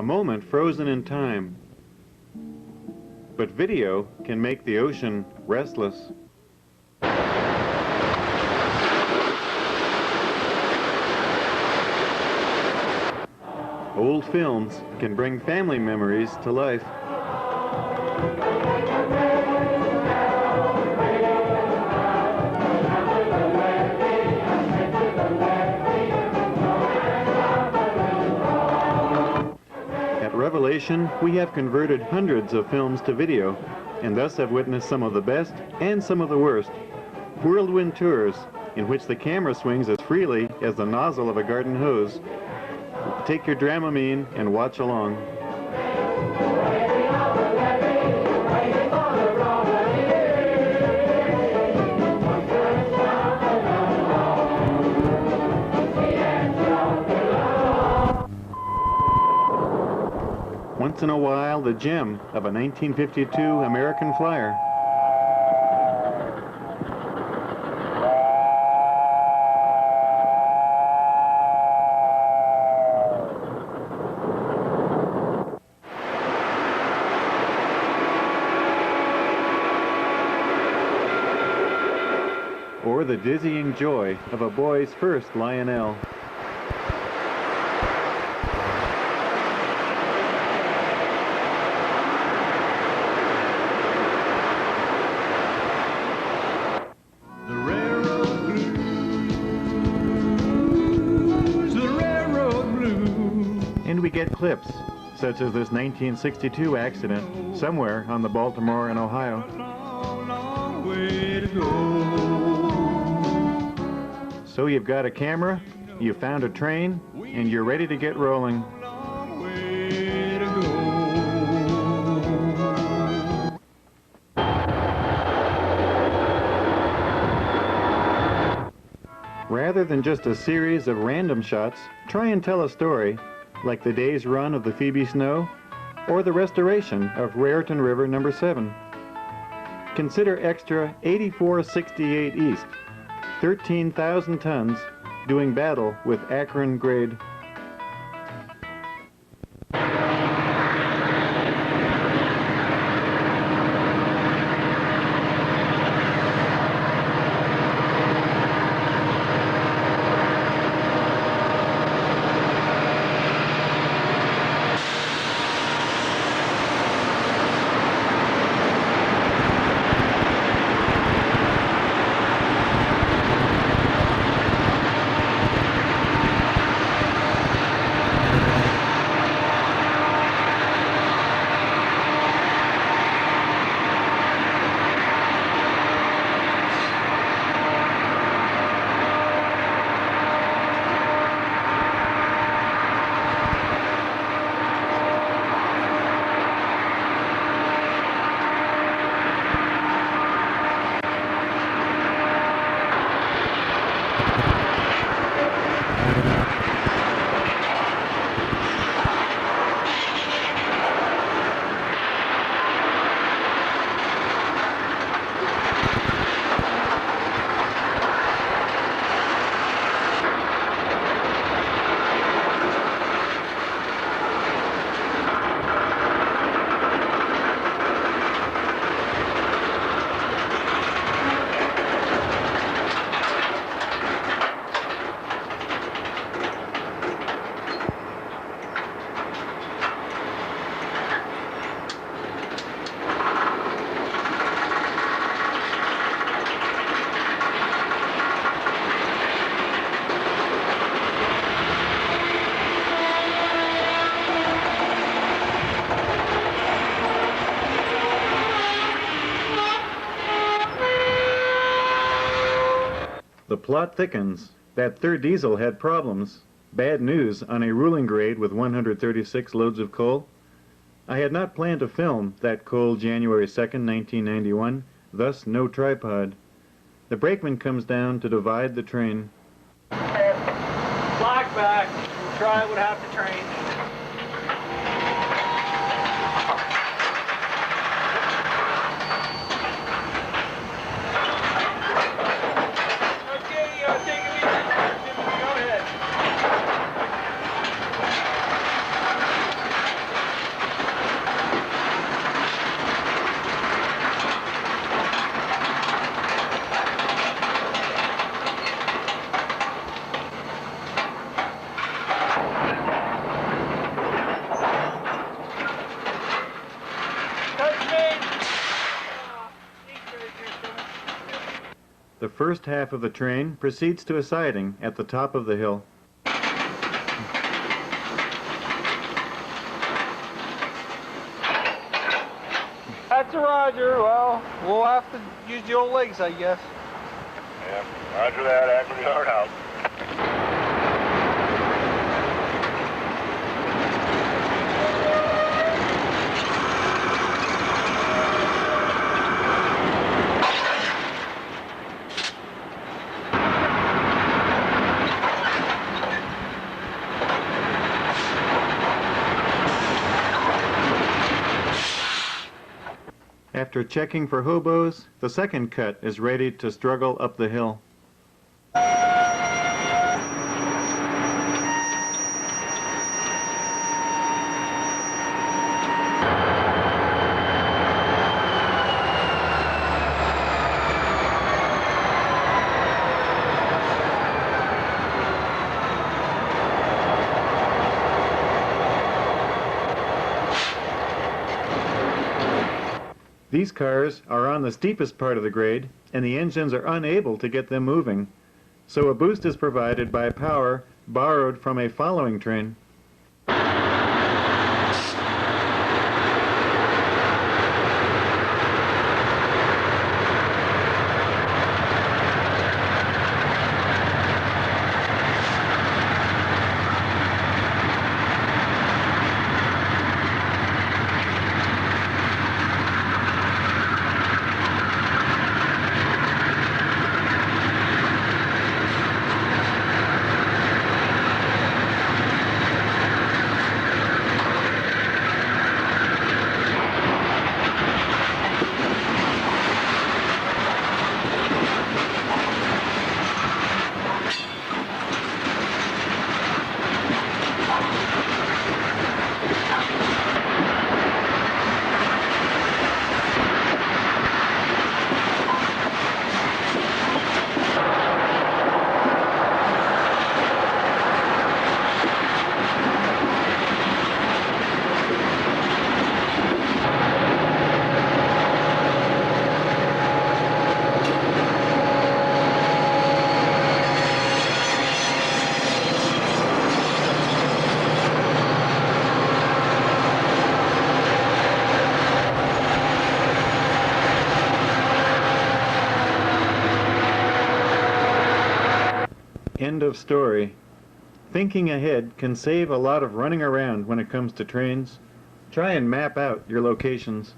a moment frozen in time. But video can make the ocean restless. Old films can bring family memories to life. At Revelation, we have converted hundreds of films to video, and thus have witnessed some of the best and some of the worst. Whirlwind tours, in which the camera swings as freely as the nozzle of a garden hose. Take your Dramamine and watch along. Once in a while, the gem of a 1952 American Flyer. Or the dizzying joy of a boy's first Lionel. The railroad blues, the railroad blues. And we get clips, such as this 1962 accident somewhere on the Baltimore and Ohio. Long, long way to go. So you've got a camera, you found a train, and you're ready to get rolling. Long way to go. Rather than just a series of random shots, try and tell a story, like the day's run of the Phoebe Snow, or the restoration of Raritan River No. 7. Consider extra 8468 East, 13,000 tons, doing battle with Akron grade. The plot thickens. That third diesel had problems. Bad news on a ruling grade with 136 loads of coal. I had not planned to film that cold January 2nd, 1991, thus no tripod. The brakeman comes down to divide the train. Black back. We'll try it with half the train. The first half of the train proceeds to a siding at the top of the hill. That's a Roger. Well, we'll have to use the old legs, I guess. Yeah, roger that, anchor yard out. After checking for hobos, the second cut is ready to struggle up the hill. These cars are on the steepest part of the grade, and the engines are unable to get them moving. So a boost is provided by power borrowed from a following train. End of story. Thinking ahead can save a lot of running around when it comes to trains. Try and map out your locations.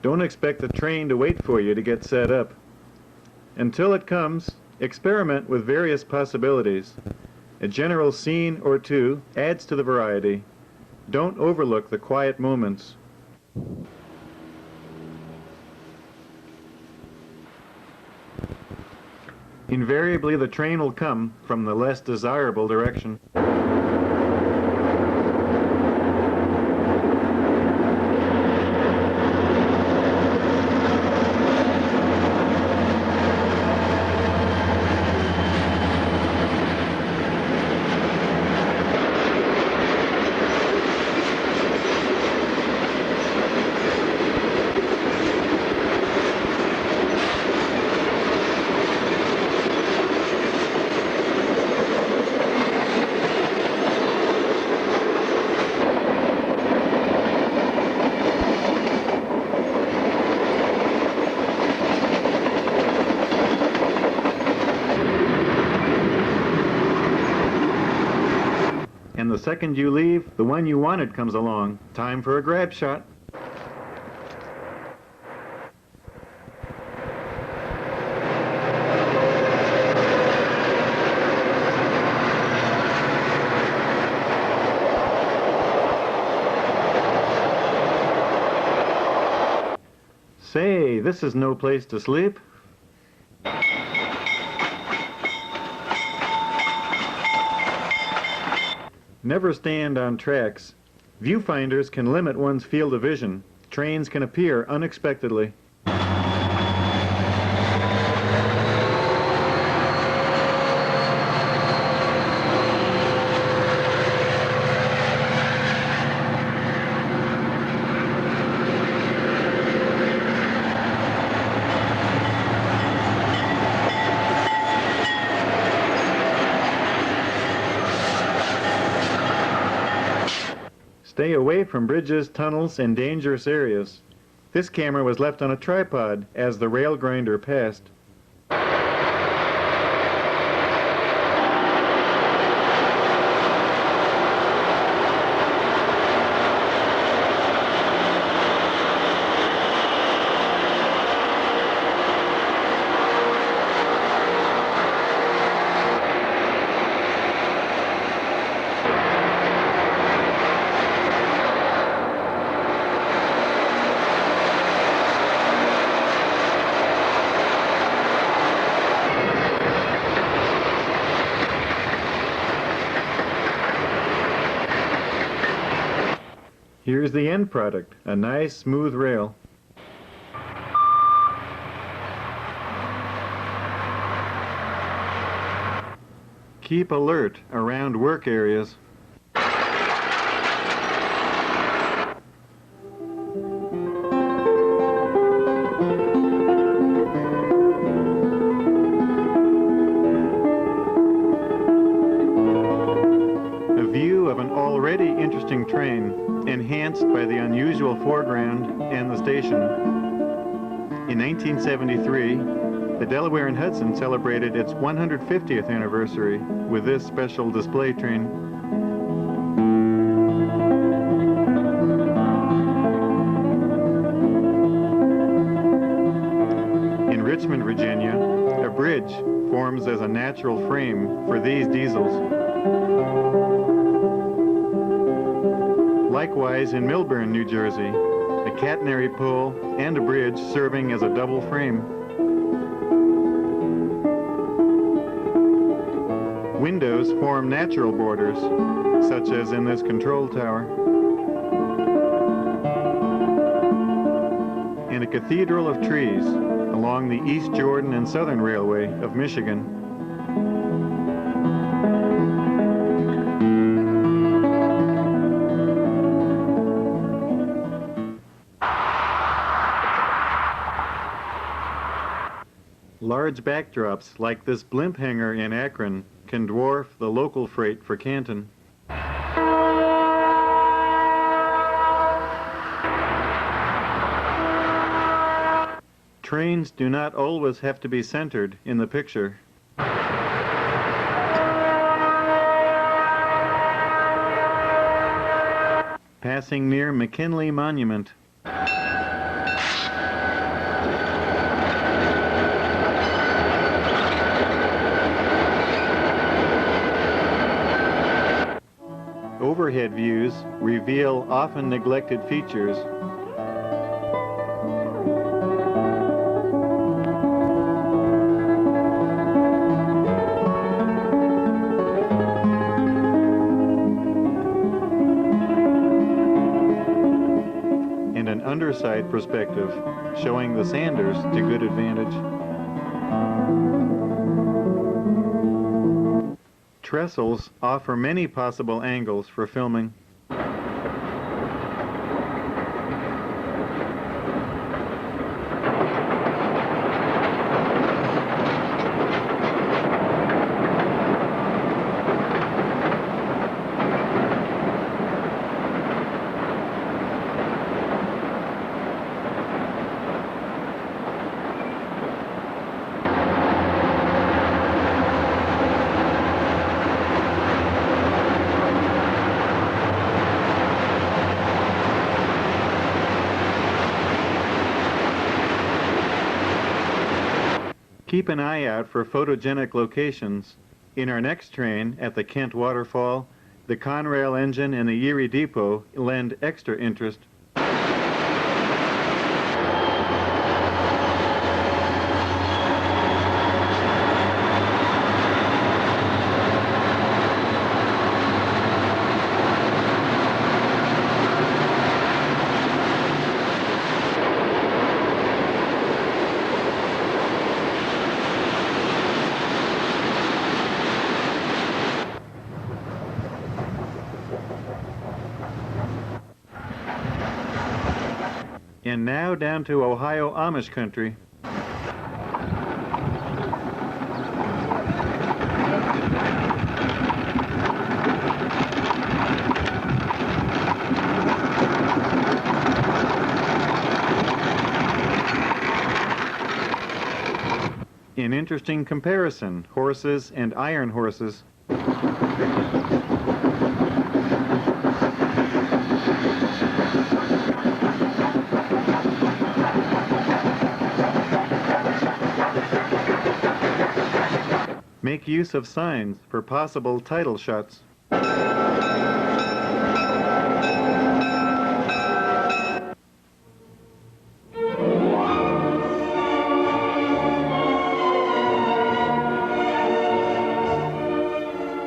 Don't expect the train to wait for you to get set up. Until it comes, experiment with various possibilities. A general scene or two adds to the variety. Don't overlook the quiet moments. Invariably, the train will come from the less desirable direction. And the second you leave, the one you wanted comes along. Time for a grab shot. Say, this is no place to sleep. Never stand on tracks. Viewfinders can limit one's field of vision. Trains can appear unexpectedly. Stay away from bridges, tunnels, and dangerous areas. This camera was left on a tripod as the rail grinder passed. Here's the end product, a nice smooth rail. Keep alert around work areas. A view of an already interesting train, enhanced by the unusual foreground and the station. In 1973, the Delaware and Hudson celebrated its 150th anniversary with this special display train. In Richmond, Virginia, a bridge forms as a natural frame for these diesels. Likewise, in Millburn, New Jersey, a catenary pole and a bridge serving as a double frame. Windows form natural borders, such as in this control tower. And a cathedral of trees along the East Jordan and Southern Railway of Michigan. Large backdrops like this blimp hangar in Akron can dwarf the local freight for Canton. Trains do not always have to be centered in the picture. Passing near McKinley Monument. Overhead views reveal often neglected features. And an underside perspective showing the Sanders to good advantage. Trestles offer many possible angles for filming. Keep an eye out for photogenic locations. In our next train, at the Kent Waterfall, the Conrail engine and the Erie Depot lend extra interest. And now down to Ohio Amish country. An interesting comparison, horses and iron horses. Make use of signs for possible title shots.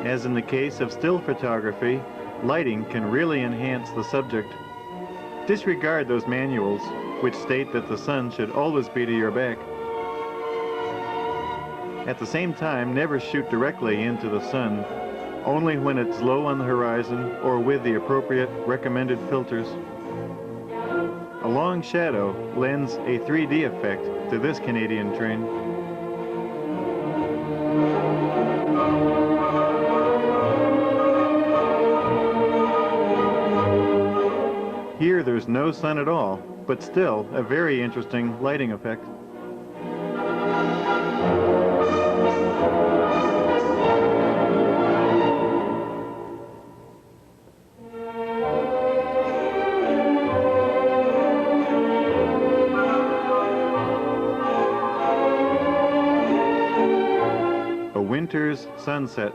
As in the case of still photography, lighting can really enhance the subject. Disregard those manuals which state that the sun should always be to your back. At the same time, never shoot directly into the sun, only when it's low on the horizon or with the appropriate recommended filters. A long shadow lends a 3D effect to this Canadian train. Here there's no sun at all, but still a very interesting lighting effect. A winter's sunset.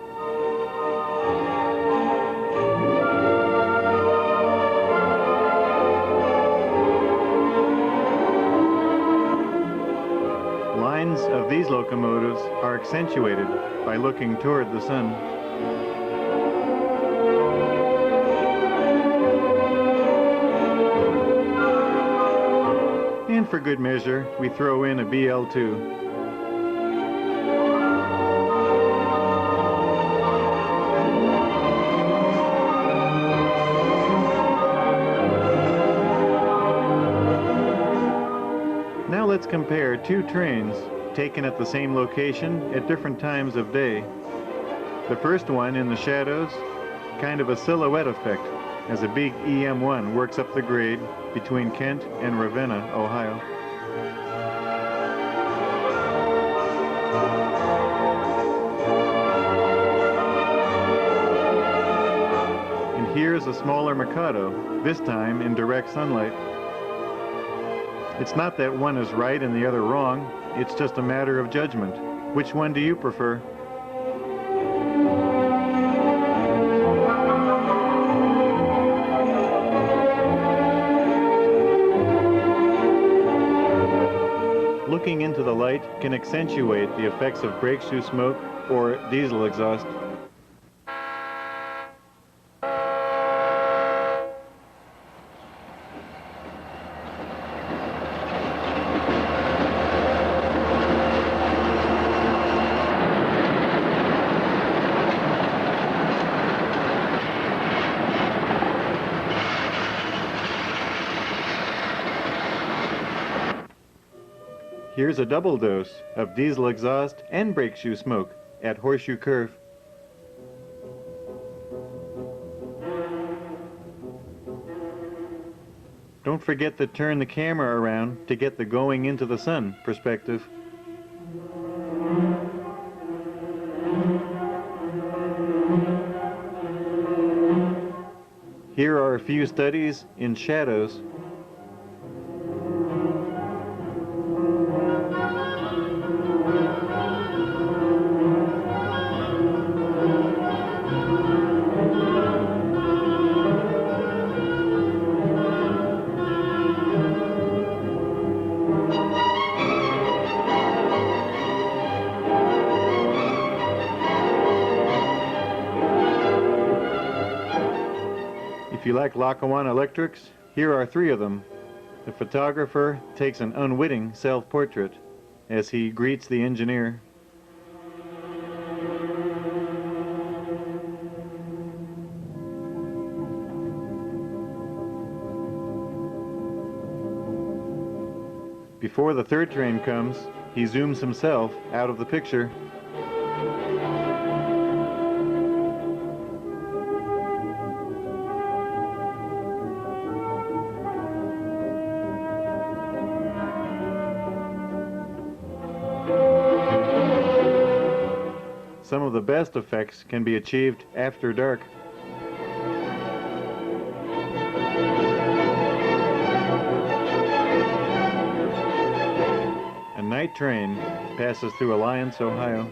Lines of these locomotives are accentuated by looking toward the sun. And for good measure, we throw in a BL2. Now let's compare two trains taken at the same location at different times of day. The first one in the shadows, kind of a silhouette effect, as a big EM1 works up the grade between Kent and Ravenna, Ohio. And here's a smaller Mikado, this time in direct sunlight. It's not that one is right and the other wrong, it's just a matter of judgment. Which one do you prefer? Looking into the light can accentuate the effects of brake shoe smoke or diesel exhaust. Here's a double dose of diesel exhaust and brake shoe smoke at Horseshoe Curve. Don't forget to turn the camera around to get the going into the sun perspective. Here are a few studies in shadows. If you like Lackawanna electrics, here are three of them. The photographer takes an unwitting self-portrait as he greets the engineer. Before the third train comes, he zooms himself out of the picture. Some of the best effects can be achieved after dark. A night train passes through Alliance, Ohio.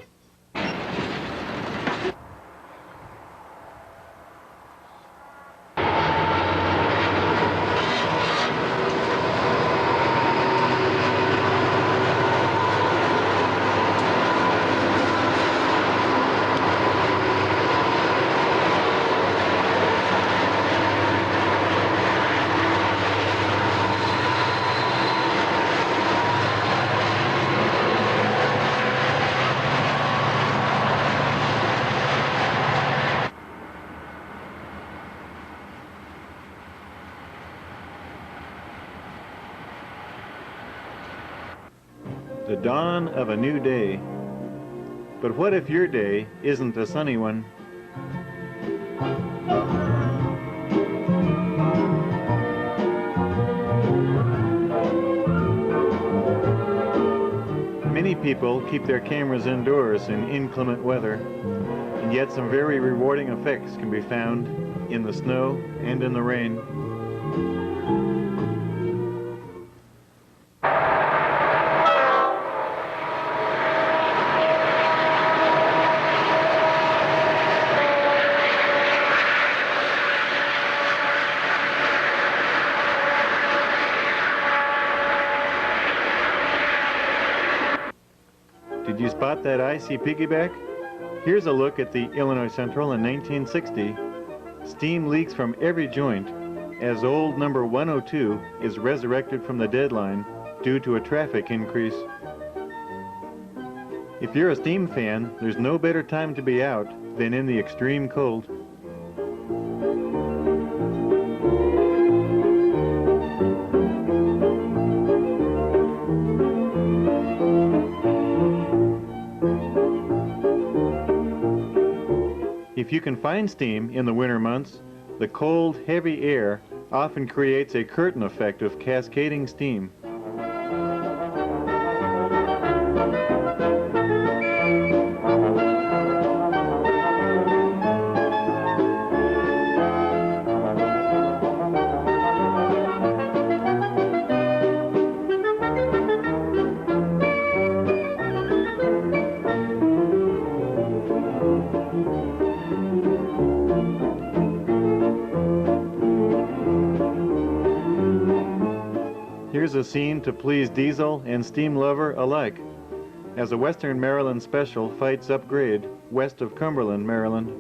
The dawn of a new day. But what if your day isn't a sunny one? Many people keep their cameras indoors in inclement weather, and yet some very rewarding effects can be found in the snow and in the rain. Did you spot that icy piggyback? Here's a look at the Illinois Central in 1960. Steam leaks from every joint as old number 102 is resurrected from the deadline due to a traffic increase. If you're a steam fan, there's no better time to be out than in the extreme cold. If you can find steam in the winter months, the cold, heavy air often creates a curtain effect of cascading steam. Here's a scene to please diesel and steam lover alike, as a Western Maryland special fights upgrade west of Cumberland, Maryland.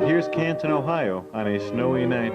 Here's Canton, Ohio, on a snowy night.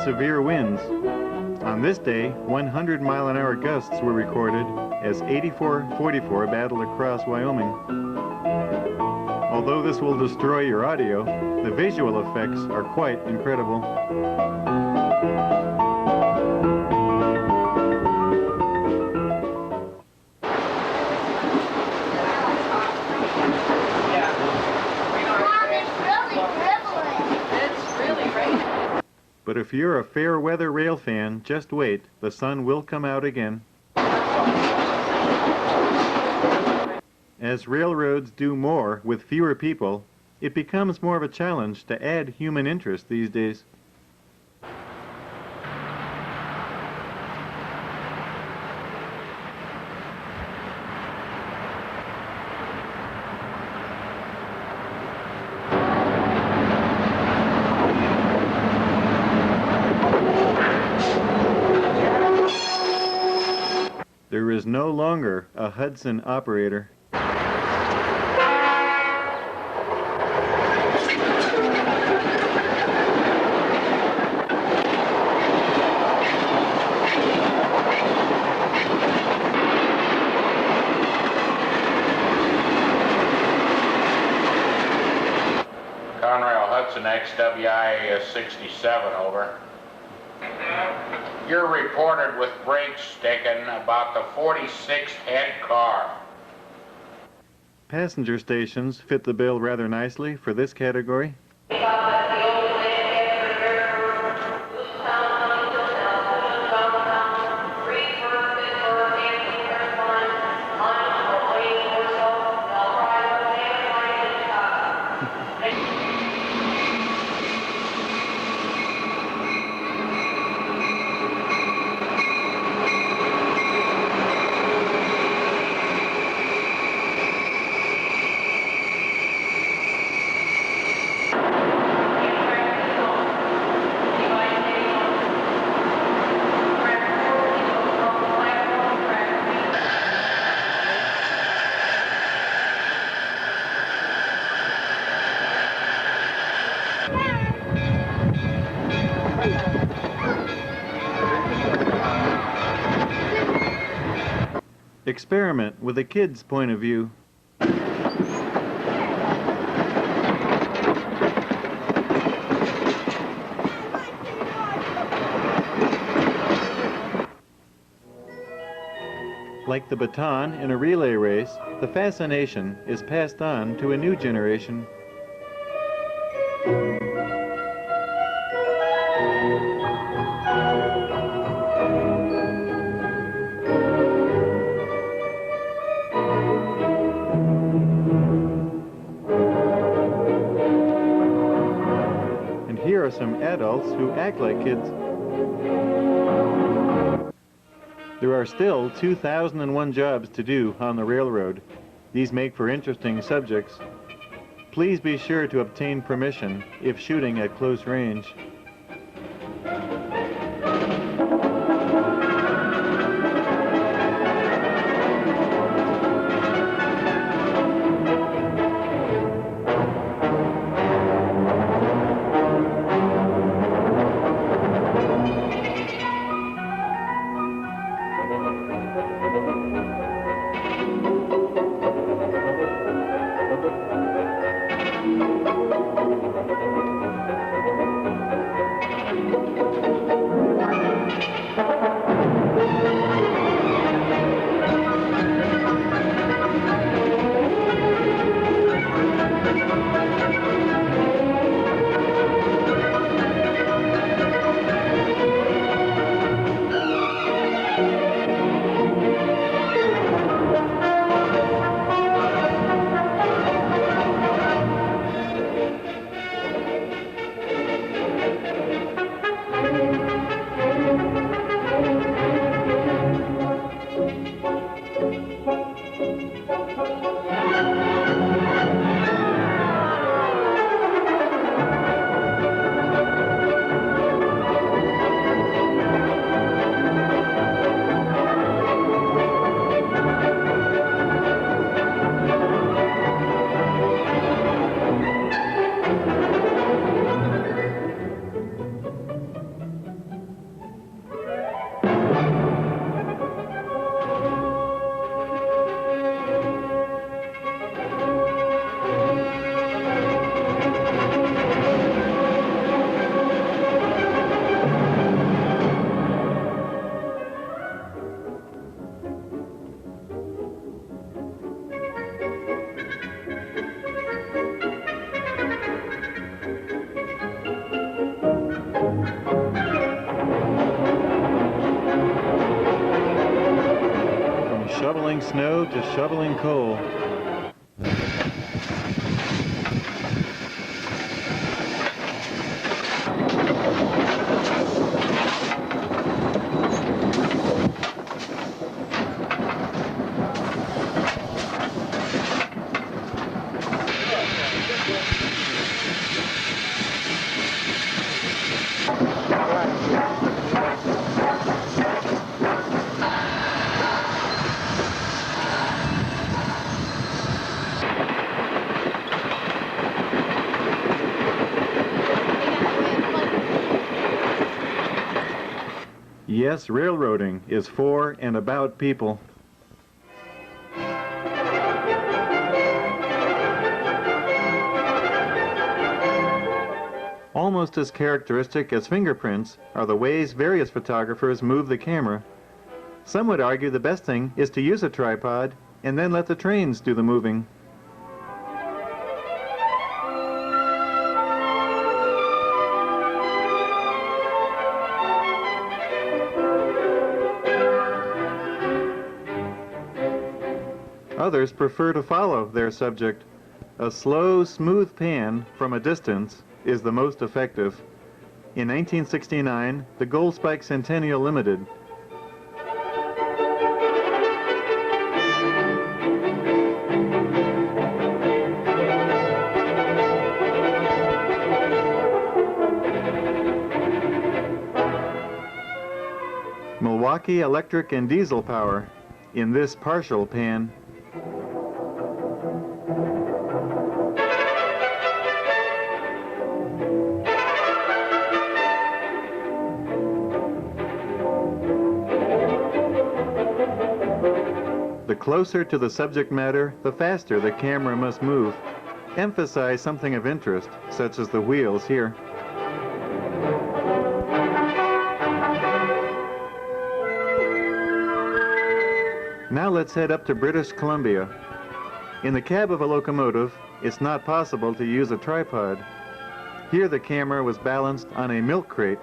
Severe winds. On this day, 100-mile-an-hour gusts were recorded as 8444 battled across Wyoming. Although this will destroy your audio, the visual effects are quite incredible. if you're a fair weather rail fan, just wait. The sun will come out again. As railroads do more with fewer people, it becomes more of a challenge to add human interest these days. There is no longer a Hudson operator. Conrail Hudson XWI 67, over. You're reported with brakes sticking about the 46th head car. Passenger stations fit the bill rather nicely for this category. Experiment with a kid's point of view. Like the baton in a relay race, the fascination is passed on to a new generation. And here are some adults who act like kids. There are still 2,001 jobs to do on the railroad. These make for interesting subjects. Please be sure to obtain permission if shooting at close range. shoveling snow to shoveling coal. Yes, railroading is for and about people. Almost as characteristic as fingerprints are the ways various photographers move the camera. Some would argue the best thing is to use a tripod and then let the trains do the moving. Others prefer to follow their subject. A slow, smooth pan from a distance is the most effective. In 1969, the Gold Spike Centennial Limited. Milwaukee electric and diesel power in this partial pan. The closer to the subject matter, the faster the camera must move. Emphasize something of interest, such as the wheels here. Now let's head up to British Columbia. In the cab of a locomotive, it's not possible to use a tripod. Here the camera was balanced on a milk crate.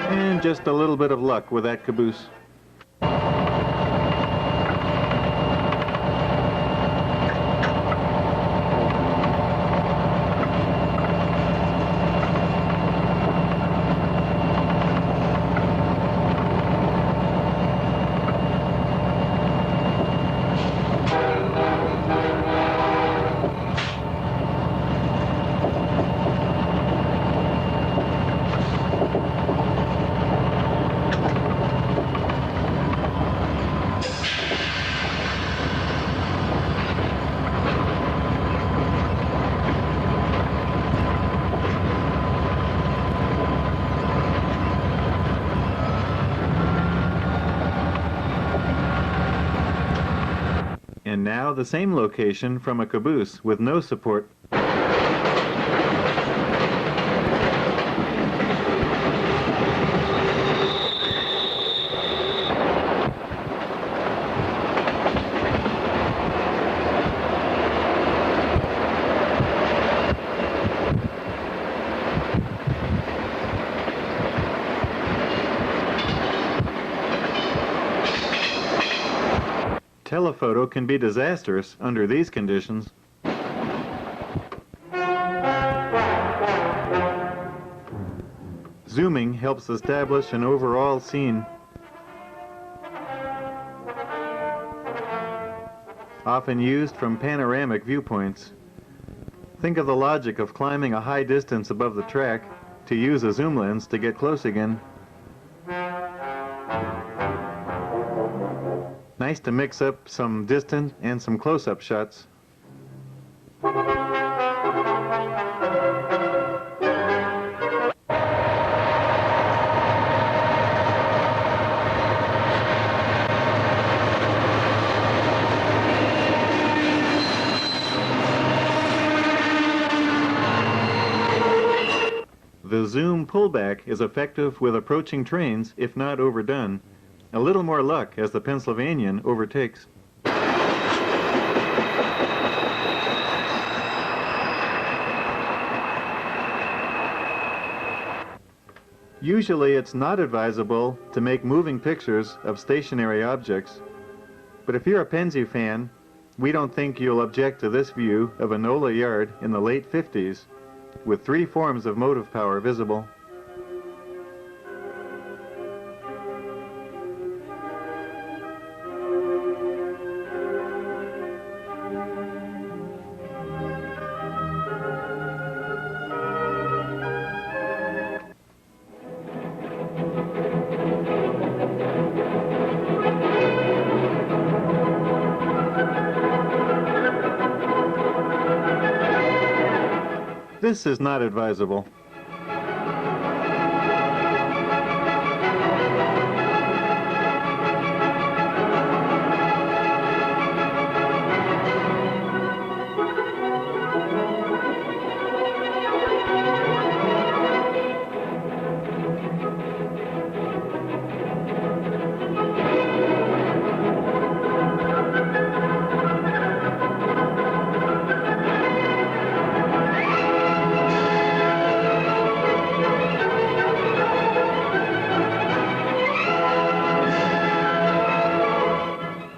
And just a little bit of luck with that caboose. And now the same location from a caboose with no support. Telephoto can be disastrous under these conditions. Zooming helps establish an overall scene. Often used from panoramic viewpoints. Think of the logic of climbing a high distance above the track to use a zoom lens to get close again. Nice to mix up some distant and some close-up shots. The zoom pullback is effective with approaching trains if not overdone. A little more luck as the Pennsylvanian overtakes. Usually it's not advisable to make moving pictures of stationary objects, but if you're a Penzi fan, we don't think you'll object to this view of a NOLA yard in the late 50s, with 3 forms of motive power visible. This is not advisable.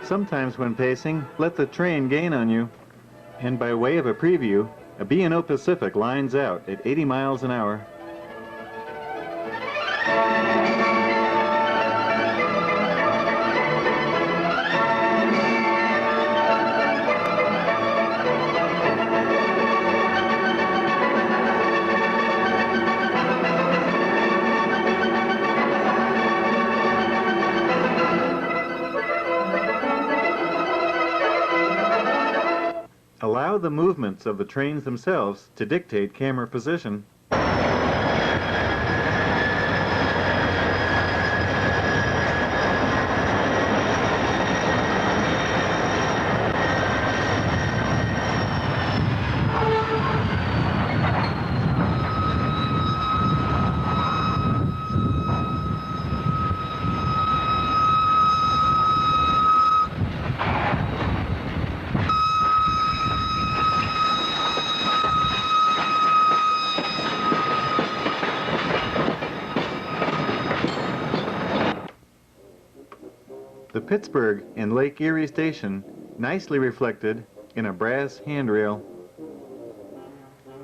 Sometimes when pacing, let the train gain on you. And by way of a preview, a B&O Pacific lines out at 80 miles an hour. Allow the movements of the trains themselves to dictate camera position. The Pittsburgh and Lake Erie station nicely reflected in a brass handrail.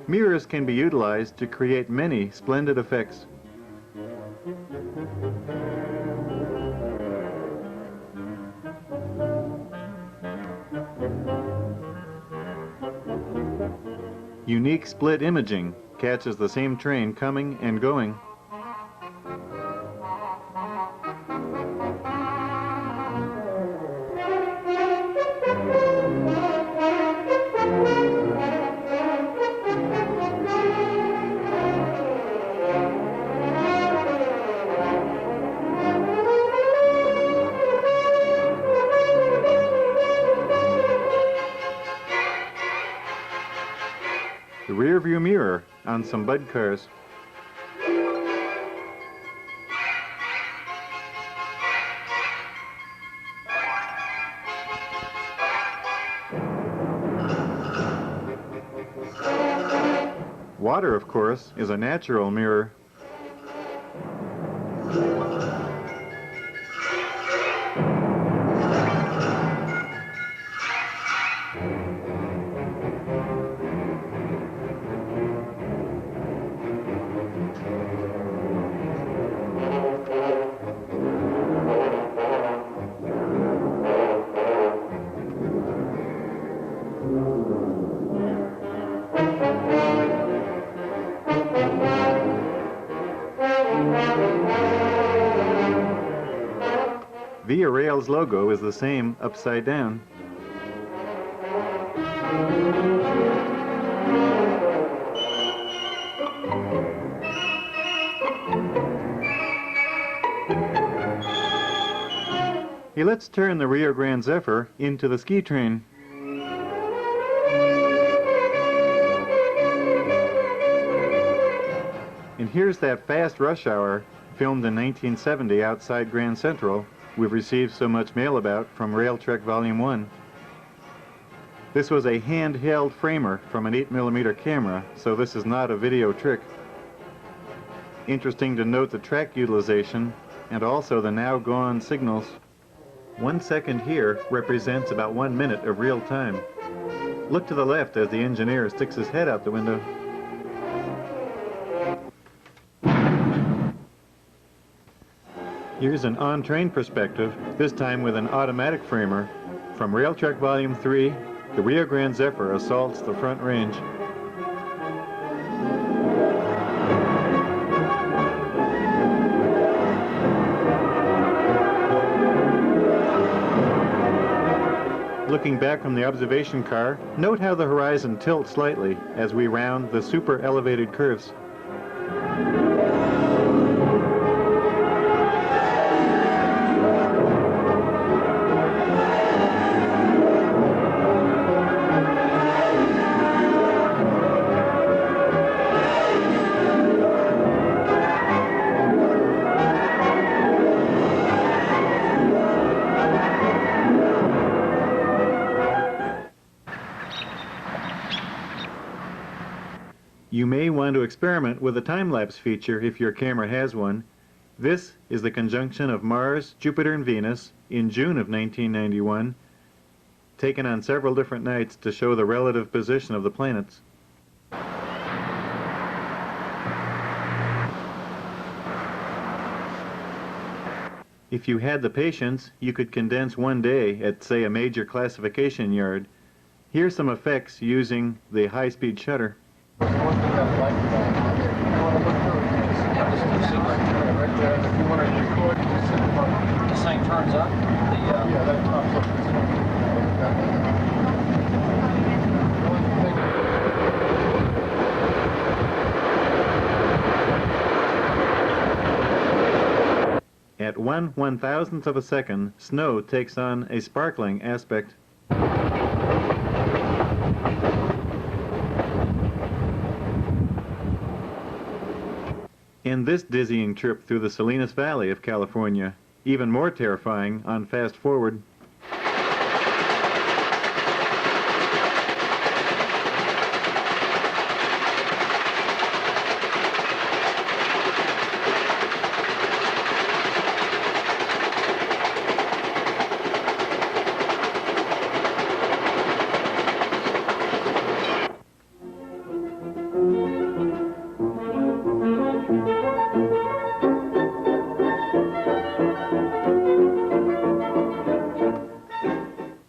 Mirrors can be utilized to create many splendid effects. Unique split imaging catches the same train coming and going. The rear view mirror on some Bud cars. Water, of course, is a natural mirror. Via Rail's logo is the same upside down. Hey, let's turn the Rio Grande Zephyr into the ski train. And here's that fast rush hour filmed in 1970 outside Grand Central we've received so much mail about from Rail Trek Volume 1. This was a handheld framer from an 8mm camera, so this is not a video trick. Interesting to note the track utilization and also the now gone signals. 1 second here represents about 1 minute of real time. Look to the left as the engineer sticks his head out the window. Here's an on-train perspective, this time with an automatic framer. From Rail Trek Volume 3, the Rio Grande Zephyr assaults the Front Range. Looking back from the observation car, note how the horizon tilts slightly as we round the super elevated curves. You may want to experiment with a time-lapse feature if your camera has one. This is the conjunction of Mars, Jupiter, and Venus in June of 1991, taken on several different nights to show the relative position of the planets. If you had the patience, you could condense one day at, say, a major classification yard. Here's some effects using the high-speed shutter. One thing I like about it, you want to look through it, just sit right there, right there. If you want to record, you just sit in front. The same turns up? Yeah, that pops up. At 1/1000th of a second, snow takes on a sparkling aspect. In this dizzying trip through the Salinas Valley of California, even more terrifying on fast forward.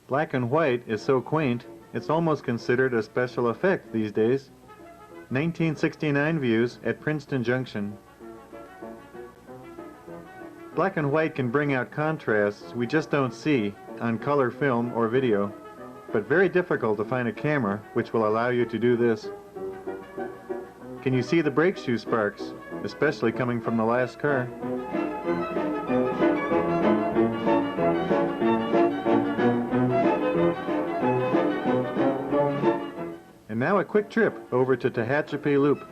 Black and white is so quaint, it's almost considered a special effect these days. 1969 views at Princeton Junction. Black and white can bring out contrasts we just don't see on color film or video, but very difficult to find a camera which will allow you to do this. Can you see the brake shoe sparks, especially coming from the last car? And now a quick trip over to Tehachapi Loop.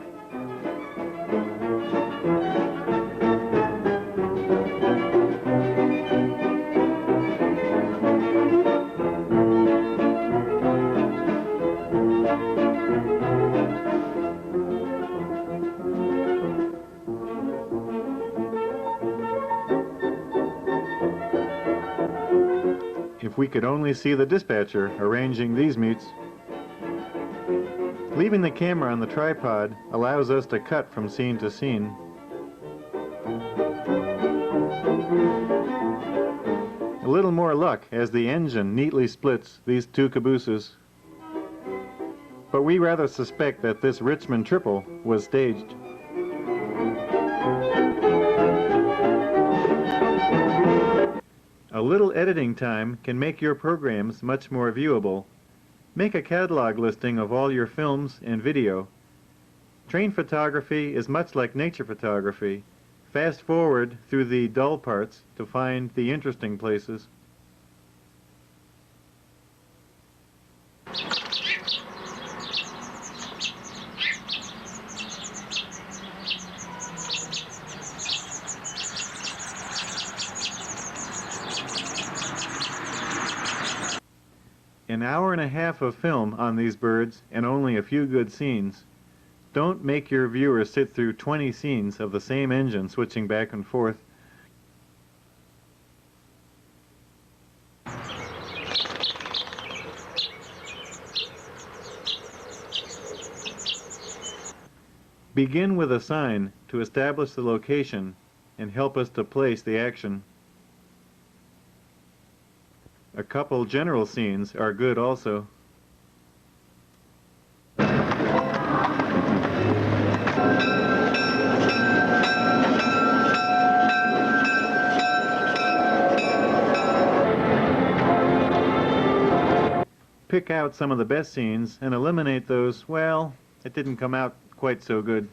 If we could only see the dispatcher arranging these meets. Leaving the camera on the tripod allows us to cut from scene to scene. A little more luck as the engine neatly splits these two cabooses. But we rather suspect that this Richmond triple was staged. A little editing time can make your programs much more viewable. Make a catalog listing of all your films and video. Train photography is much like nature photography. Fast forward through the dull parts to find the interesting places. An hour and a half of film on these birds and only a few good scenes. Don't make your viewer sit through 20 scenes of the same engine switching back and forth. Begin with a sign to establish the location and help us to place the action. A couple general scenes are good also. Pick out some of the best scenes and eliminate those, well, it didn't come out quite so good.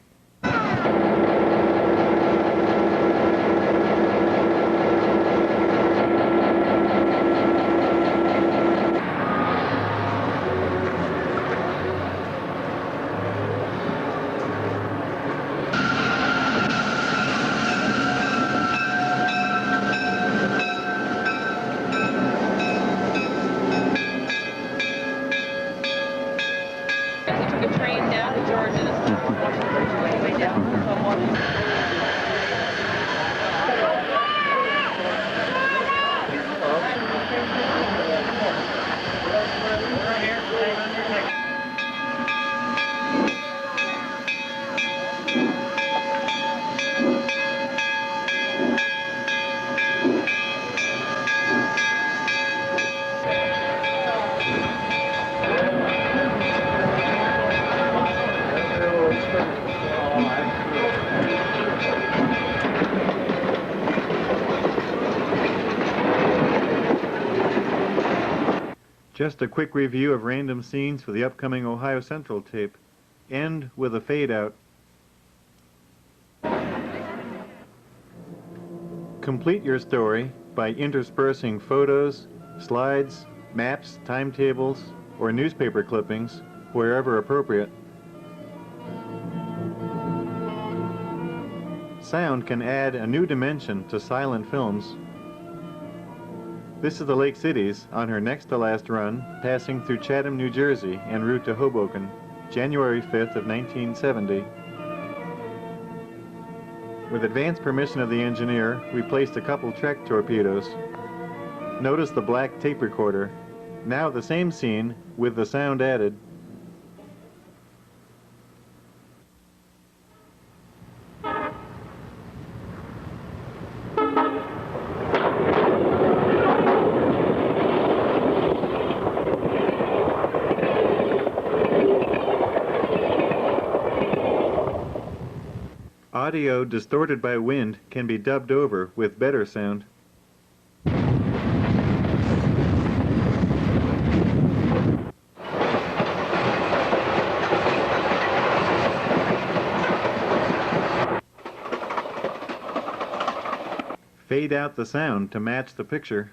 Just a quick review of random scenes for the upcoming Ohio Central tape. End with a fade out. Complete your story by interspersing photos, slides, maps, timetables, or newspaper clippings wherever appropriate. Sound can add a new dimension to silent films. This is the Lake Cities on her next to last run, passing through Chatham, New Jersey, en route to Hoboken, January 5th of 1970. With advance permission of the engineer, we placed a couple Trek torpedoes. Notice the black tape recorder. Now the same scene with the sound added. Audio distorted by wind can be dubbed over with better sound. Fade out the sound to match the picture.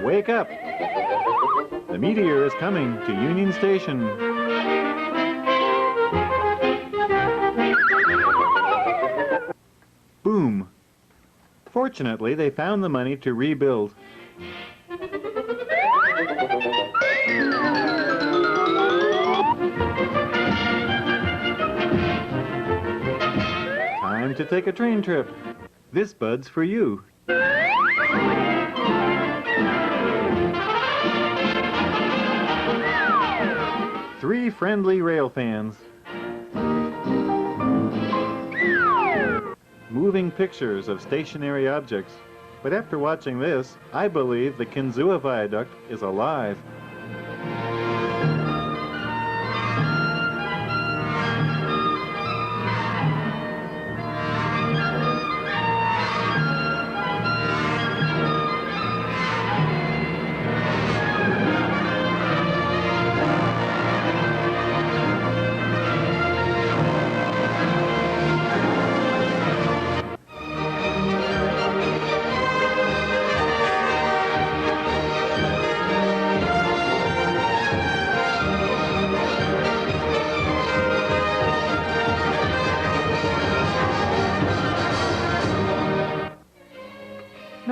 Wake up! The meteor is coming to Union Station. Boom! Fortunately, they found the money to rebuild. Time to take a train trip. This bud's for you. Three friendly Railfans. Moving pictures of stationary objects. But after watching this, I believe the Kinzua Viaduct is alive.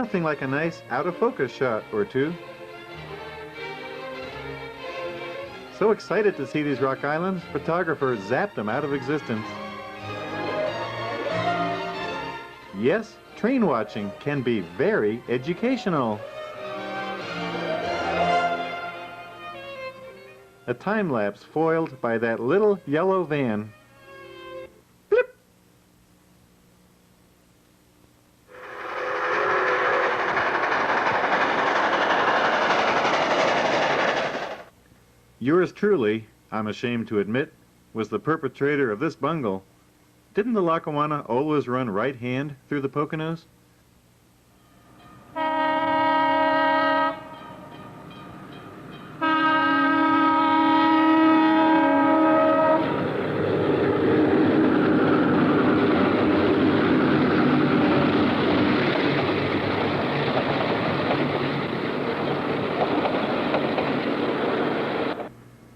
Nothing like a nice out-of-focus shot or two. So excited to see these rock islands, photographers zapped them out of existence. Yes, train watching can be very educational. A time-lapse foiled by that little yellow van. Blip! Yours truly, I'm ashamed to admit, was the perpetrator of this bungle. Didn't the Lackawanna always run right hand through the Poconos?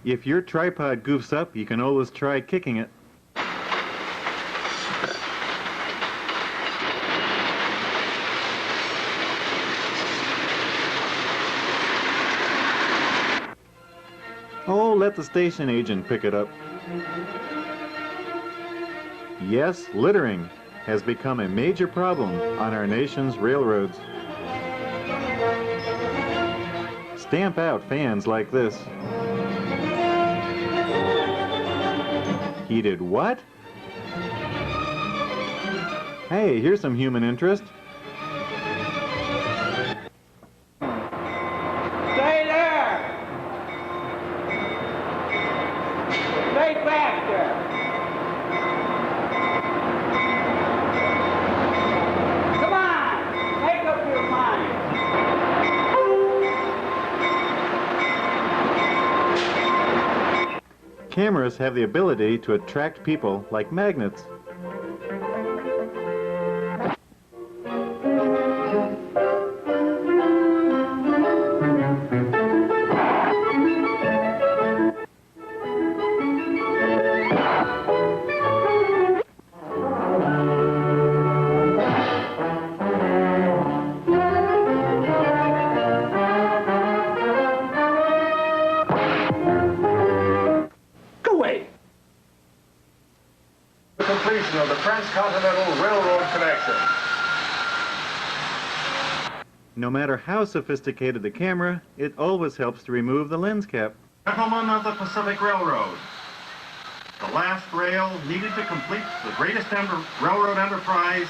If your tripod goofs up, you can always try kicking it. Oh, let the station agent pick it up. Yes, littering has become a major problem on our nation's railroads. Stamp out fans like this. He did what? Hey, here's some human interest. Stay there! Stay back there! Come on! Make up your mind! Cameras have the ability to attract people like magnets. Completion of the Transcontinental Railroad connection. No matter how sophisticated the camera, it always helps to remove the lens cap. Gentlemen of the Pacific Railroad, the last rail needed to complete the greatest railroad enterprise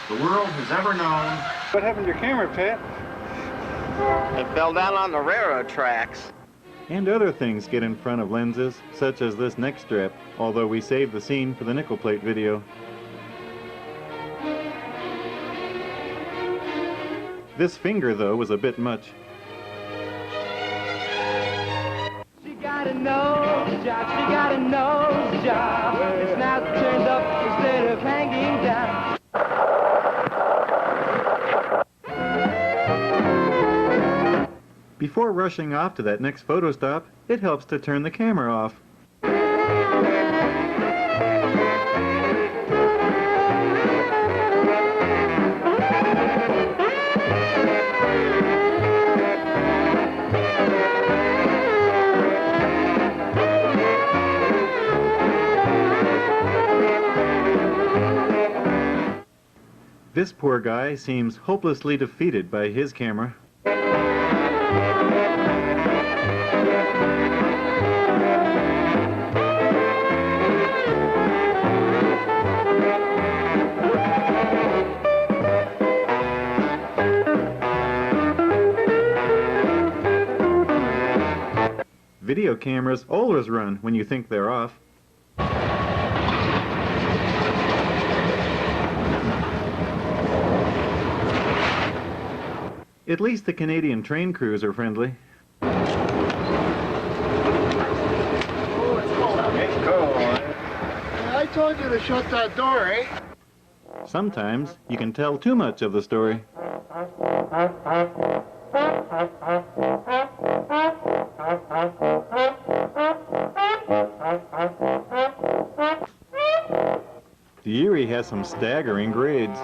the world has ever known. What happened to your camera, Pat? It fell down on the railroad tracks. And other things get in front of lenses, such as this neck strap, although we saved the scene for the nickel plate video. This finger, though, was a bit much. She got a nose job, she got a nose job. It's now turned up instead of hanging down. Before rushing off to that next photo stop, it helps to turn the camera off. This poor guy seems hopelessly defeated by his camera. Video cameras always run when you think they're off. At least the Canadian train crews are friendly. I told you to shut that door, eh? Sometimes you can tell too much of the story. The Erie has some staggering grades.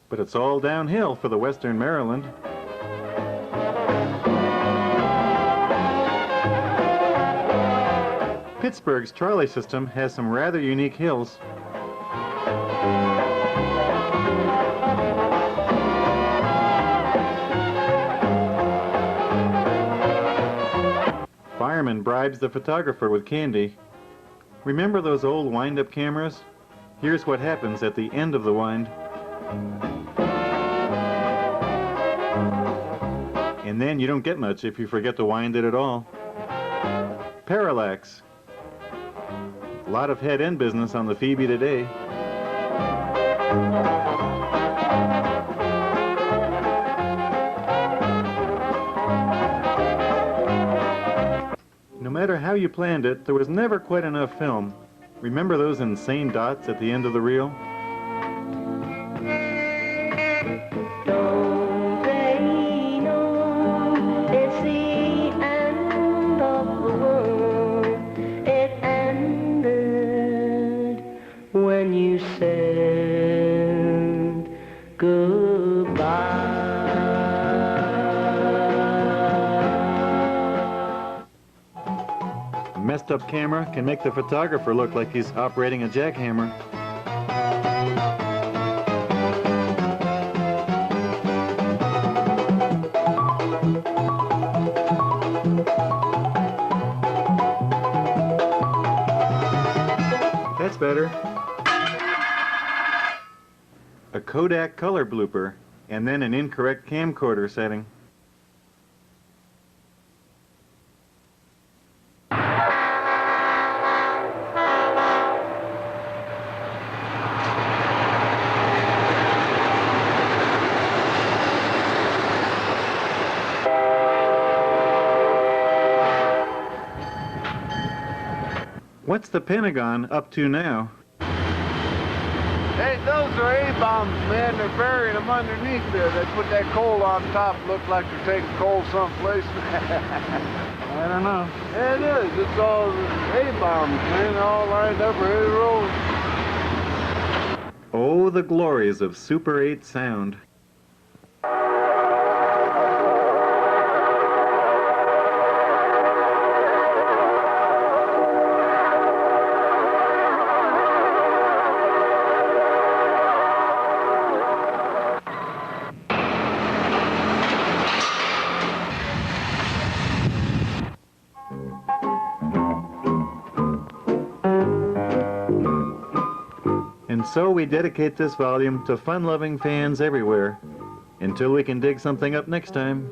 But it's all downhill for the Western Maryland. Pittsburgh's trolley system has some rather unique hills. Fireman bribes the photographer with candy. Remember those old wind-up cameras? Here's what happens at the end of the wind. And then you don't get much if you forget to wind it at all. Parallax. A lot of head-end business on the Phoebe today. No matter how you planned it, there was never quite enough film. Remember those insane dots at the end of the reel? Don't they know it's the end of the world? It ended when you said goodbye. A messed up camera can make the photographer look like he's operating a jackhammer. That's better. A Kodak color blooper, and then an incorrect camcorder setting. What's the Pentagon up to now? Hey, those are A-bombs, man. They're burying them underneath there. They put that coal on top. Look like they're taking coal someplace. I don't know. Yeah, it is. It's all A-bombs, man. All lined up ready to roll. Oh, the glories of Super 8 sound. And so we dedicate this volume to fun-loving fans everywhere, until we can dig something up next time.